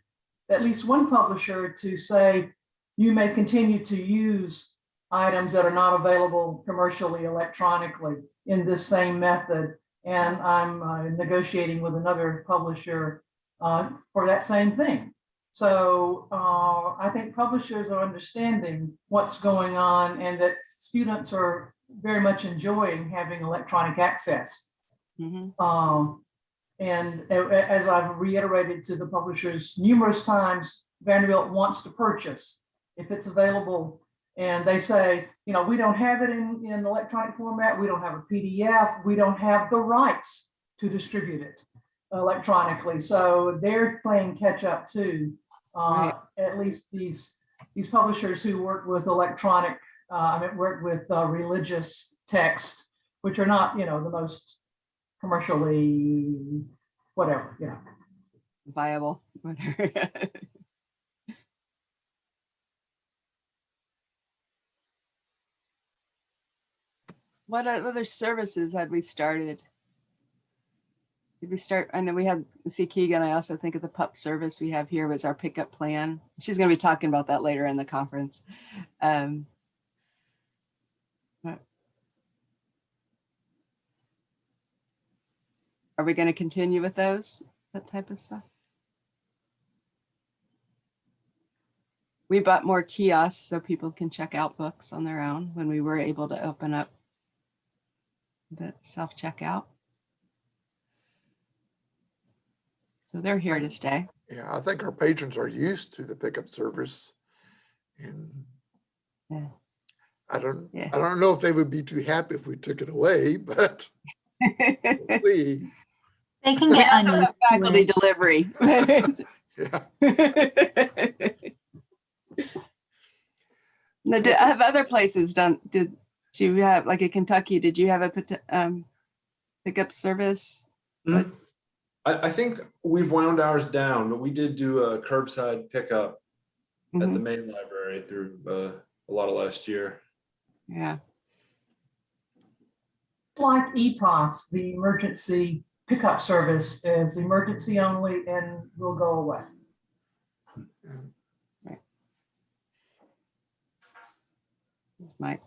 at least one publisher to say, you may continue to use items that are not available commercially electronically in this same method. And I'm negotiating with another publisher for that same thing. So I think publishers are understanding what's going on and that students are very much enjoying having electronic access. Mm-hmm. And as I've reiterated to the publishers numerous times, Vanderbilt wants to purchase if it's available. And they say, we don't have it in electronic format. We don't have a PDF. We don't have the rights to distribute it electronically. So they're playing catch up too. Right. At least these publishers who work with electronic, work with religious text, which are not, the most commercially, whatever, viable, whatever. What other services had we started? Did we start? I know we have, see Keegan, I also think of the pup service we have here was our pickup plan. She's going to be talking about that later in the conference. Are we going to continue with those, that type of stuff? We bought more kiosks so people can check out books on their own when we were able to open up the self-checkout. So they're here to stay. Yeah, I think our patrons are used to the pickup service, and yeah. I don't know if they would be too happy if we took it away, but they can get also have faculty delivery. Yeah. Now, have other places done? Did you have, like in Kentucky? Did you have a pickup service? Mm-hmm. I think we've wound ours down, but we did do a curbside pickup at the main library through a lot of last year. Yeah. Like ETOS, the emergency pickup service is emergency only and will go away. Right. Mike.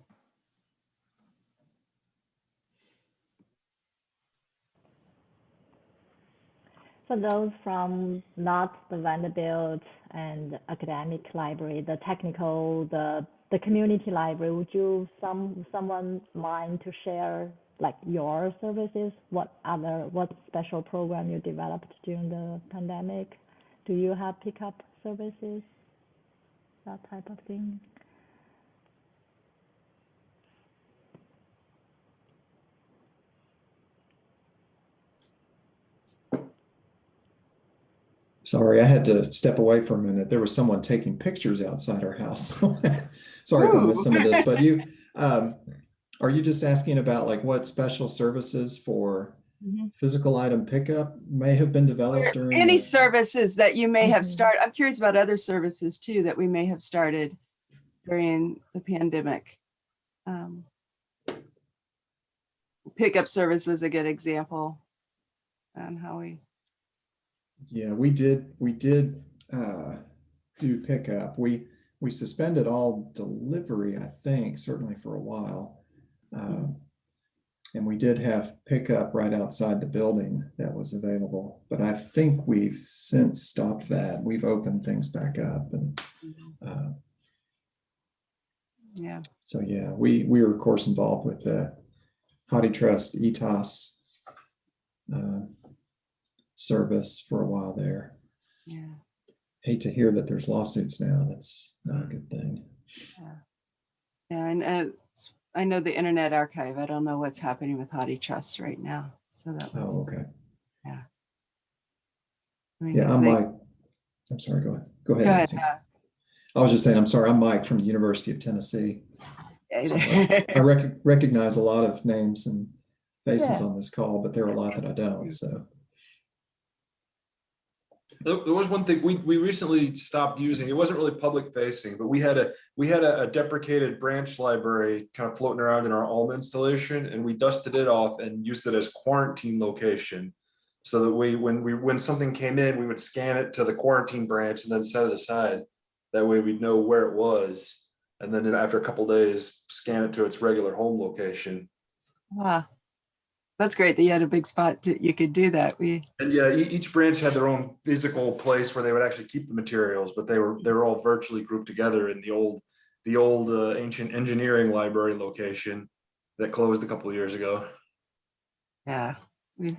For those from not the Vanderbilt and academic library, the technical, the community library, would you someone mind to share like your services? What special program you developed during the pandemic? Do you have pickup services? That type of thing? Sorry, I had to step away for a minute. There was someone taking pictures outside our house. Sorry if I missed some of this, but are you just asking about like what special services for physical item pickup may have been developed during any services that you may have started? I'm curious about other services too that we may have started during the pandemic. Pickup service was a good example on how we. Yeah, we did do pickup. We suspended all delivery, I think, certainly for a while. And we did have pickup right outside the building that was available, but I think we've since stopped that. We've opened things back up, and yeah. So yeah, we were of course involved with the HathiTrust ETOS service for a while there. Yeah. Hate to hear that there's lawsuits now. That's not a good thing. Yeah, and I know the Internet Archive. I don't know what's happening with HathiTrust right now. So that was, Oh, okay. yeah. I mean, Yeah, 'cause I'm they- Mike. I'm sorry, go ahead. Go ahead, Go ahead. Nancy. I was just saying, I'm sorry, I'm Mike from the University of Tennessee. So Yeah. I recognize a lot of names and faces Yeah. on this call, but there are a lot that I don't, so. There was one thing we recently stopped using. It wasn't really public facing, but we had a deprecated branch library kind of floating around in our Alma installation, and we dusted it off and used it as quarantine location. So that when something came in, we would scan it to the quarantine branch and then set it aside. That way we'd know where it was, and then after a couple days, scan it to its regular home location. Wow. That's great that you had a big spot you could do that. And yeah, each branch had their own physical place where they would actually keep the materials, but they were all virtually grouped together in the old ancient engineering library location that closed a couple of years ago. Yeah, we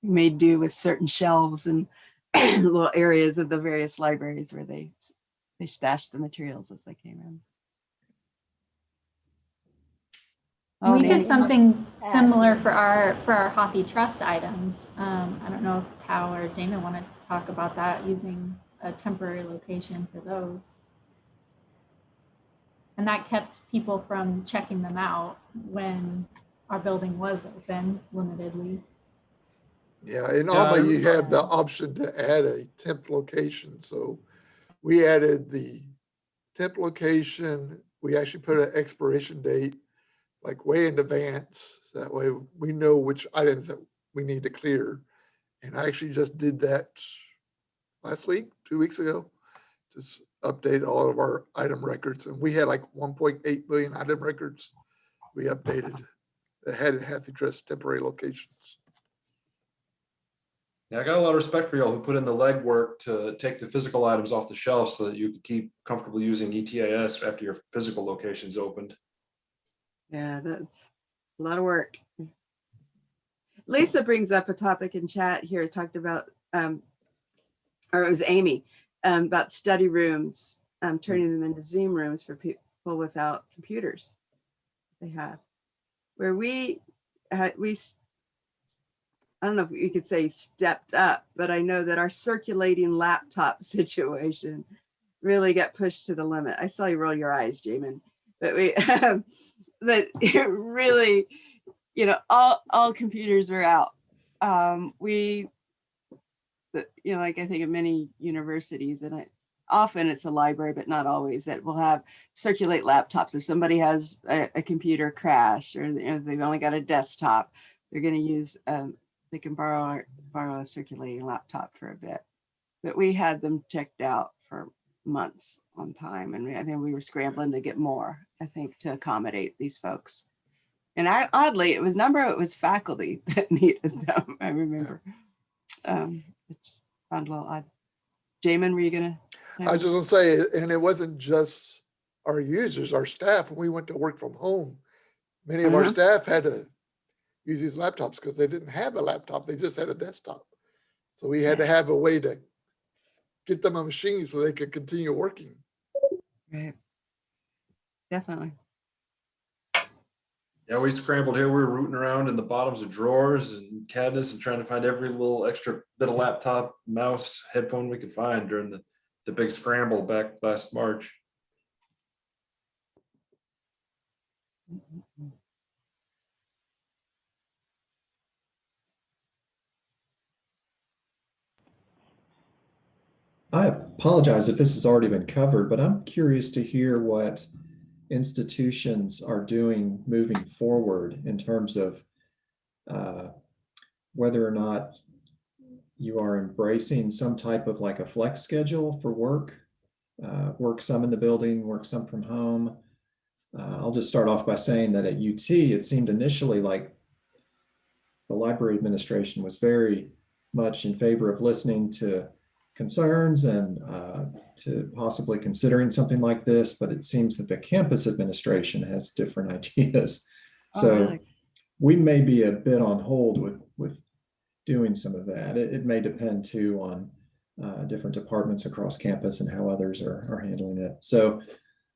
made do with certain shelves and little areas of the various libraries where they stashed the materials as they came in. Oh, We Nancy. did something similar for our HathiTrust items. I don't know if Tao or Damon want to talk about that, using a temporary location for those. And that kept people from checking them out when our building was open limitedly. Yeah, in Yeah, Alma, you have the option to add a temp location. So we added the temp location. We actually put an expiration date like way in advance. So that way we know which items that we need to clear. And I actually just did that last week, 2 weeks ago, just update all of our item records. And we had like 1.8 billion item records we updated that had HathiTrust temporary locations. Yeah, I got a lot of respect for y'all who put in the legwork to take the physical items off the shelf so that you could keep comfortably using ETIS after your physical locations opened. Yeah, that's a lot of work. Lisa brings up a topic in chat here, talked about, or it was Amy, about study rooms, turning them into Zoom rooms for people without computers. They have, where we I don't know if you could say stepped up, but I know that our circulating laptop situation really got pushed to the limit. I saw you roll your eyes, Jamin, but that it really, all computers are out. Like I think of many universities, and often it's a library, but not always, that will have circulate laptops. If somebody has a computer crash, or they've only got a desktop, they're going to use, they can borrow a circulating laptop for a bit. But we had them checked out for months on time, and I think we were scrambling to get more, I think, to accommodate these folks. And oddly, it was faculty that needed them, I remember. It's found a little odd. Jamin, were you gonna? I was just gonna say, and it wasn't just our users, our staff. When we went to work from home, many of our staff had to use these laptops because they didn't have a laptop. They just had a desktop. So we had to have a way to get them a machine so they could continue working. Right. Definitely. Yeah, we scrambled here. We were rooting around in the bottoms of drawers and cabinets and trying to find every little extra bit of laptop, mouse, headphone we could find during the big scramble back last March. I apologize if this has already been covered, but I'm curious to hear what institutions are doing moving forward in terms of whether or not you are embracing some type of like a flex schedule for work, work some in the building, work some from home. I'll just start off by saying that at UT, it seemed initially like the library administration was very much in favor of listening to concerns and to possibly considering something like this, but it seems that the campus administration has different ideas. So really? we may be a bit on hold with doing some of that. It may depend too on different departments across campus and how others are handling it. So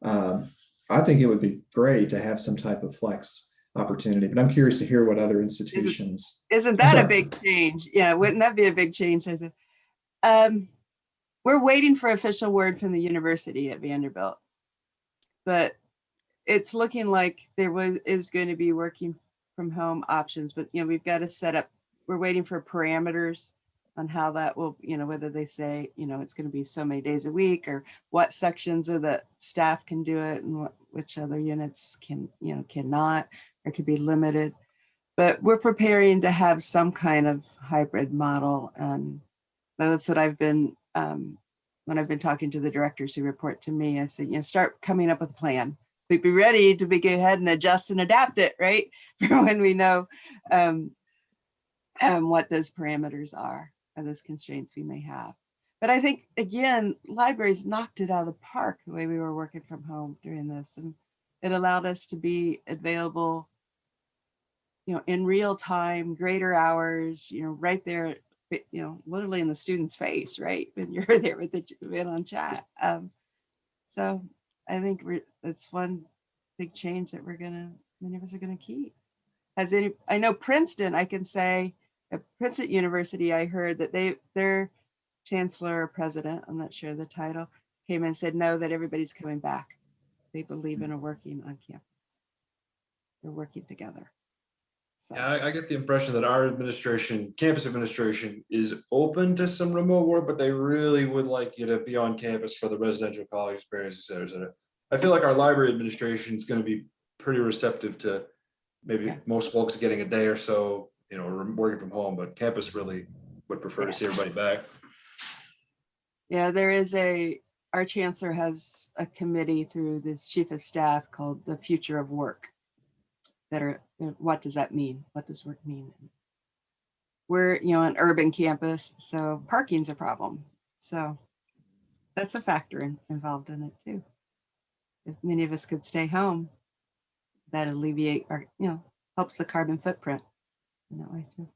I think it would be great to have some type of flex opportunity, but I'm curious to hear what other institutions. Isn't that a big change? Yeah, wouldn't that be a big change? We're waiting for official word from the university at Vanderbilt, but it's looking like is going to be working from home options, but we've got to set up, we're waiting for parameters on how that will, whether they say, it's going to be so many days a week, or what sections of the staff can do it and which other units cannot, or could be limited. But we're preparing to have some kind of hybrid model. And that's what I've been, when I've been talking to the directors who report to me, I said, start coming up with a plan. We'd be ready to go ahead and adjust and adapt it, right? For when we know what those parameters are, or those constraints we may have. But I think, again, libraries knocked it out of the park the way we were working from home during this. And it allowed us to be available, in real time, greater hours, right there, literally in the student's face, right? When you're there with the on chat. So I think it's one big change that many of us are gonna keep. I know Princeton, I can say at Princeton University, I heard that their chancellor or president, I'm not sure the title, came and said, no, that everybody's coming back. They believe in working on campus. They're working together. So. Yeah, I get the impression that our administration, campus administration, is open to some remote work, but they really would like you to be on campus for the residential college experience, et cetera, et cetera. I feel like our library administration is going to be pretty receptive to maybe most folks getting a day or so, working from home, but campus really would prefer to see everybody back. Yeah, our chancellor has a committee through this chief of staff called the Future of Work. What does that mean? What does work mean? We're, an urban campus, so parking's a problem. So that's a factor involved in it too. If many of us could stay home, that alleviate our, helps the carbon footprint in that way too.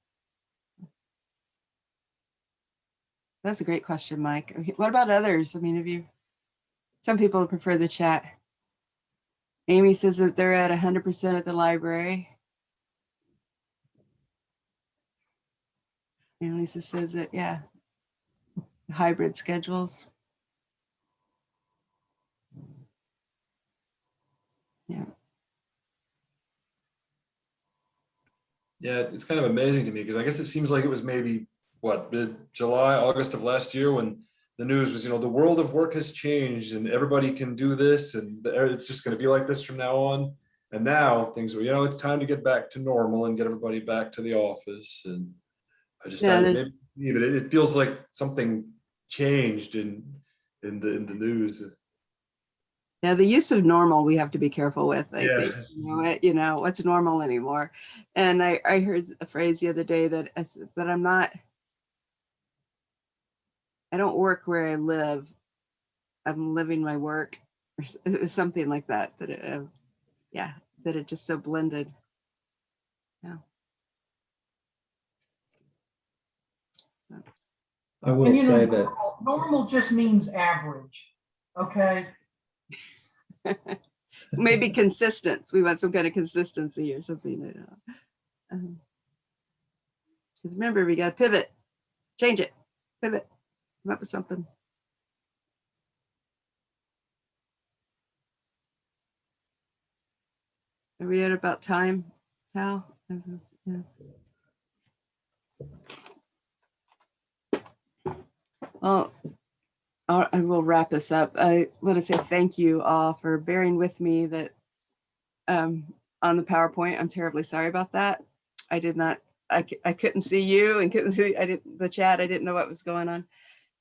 That's a great question, Mike. What about others? I mean, some people prefer the chat. Amy says that they're at 100% at the library. And Lisa says that, hybrid schedules. Yeah. Yeah, it's kind of amazing to me because I guess it seems like it was maybe mid-July, August of last year when the news was, the world of work has changed and everybody can do this and it's just going to be like this from now on. And now things are, it's time to get back to normal and get everybody back to the office. And I just, it feels like something changed in the news. Yeah, the use of normal we have to be careful with. I Yeah. think, what's normal anymore. And I heard a phrase the other day that I don't work where I live. I'm living my work, or it was something like that. That it just so blended. Yeah. I will say that normal just means average. Okay. Maybe consistent. We want some kind of consistency or something. Because remember, we got to pivot, change it, pivot, come up with something. Are we at about time, Tal? Yeah. Well, I will wrap this up. I want to say thank you all for bearing with me that on the PowerPoint. I'm terribly sorry about that. I couldn't see you and couldn't see the chat. I didn't know what was going on.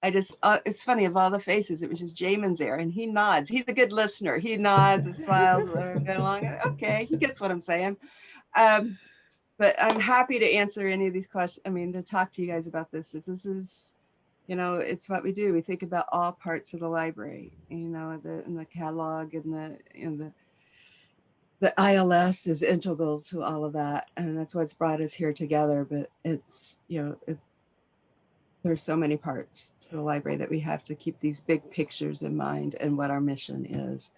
It's funny, of all the faces, it was just Jamin's there and he nods. He's a good listener. He nods and smiles going along. Okay, he gets what I'm saying. But I'm happy to answer any of these questions. I mean, to talk to you guys about this. This is, it's what we do. We think about all parts of the library, in the catalog and the ILS is integral to all of that, and that's what's brought us here together. But it's, there's so many parts to the library that we have to keep these big pictures in mind and what our mission is.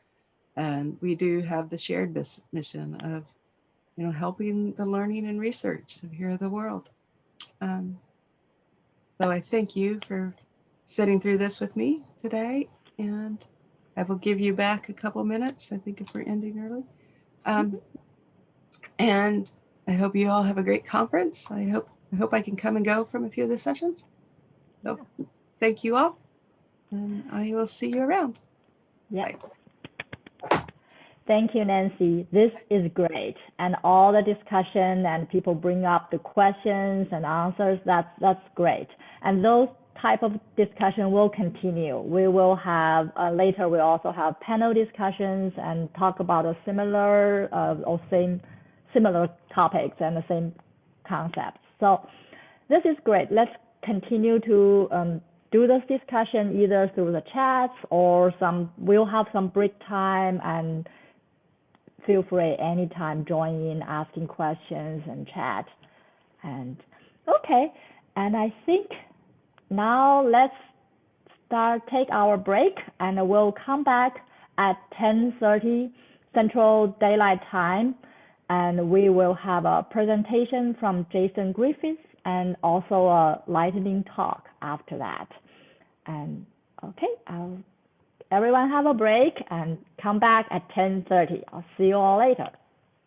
And we do have the shared mission of, helping the learning and research here of the world. So I thank you for sitting through this with me today, and I will give you back a couple minutes, I think, if we're ending early. And I hope you all have a great conference. I hope I can come and go from a few of the sessions. So thank you all, and I will see you around. Yeah. Bye. Thank you, Nancy. This is great. And all the discussion and people bring up the questions and answers, that's great. And those type of discussion will continue. We will have, later we also have panel discussions and talk about a similar topics and the same concepts. So this is great. Let's continue to do this discussion either through the chats or we'll have some break time, and feel free anytime join in asking questions and chat. And okay, and I think now let's take our break, and we'll come back at 10:30 Central Daylight Time, and we will have a presentation from Jason Griffiths and also a lightning talk after that. And okay, everyone have a break and come back at 10:30. I'll see you all later.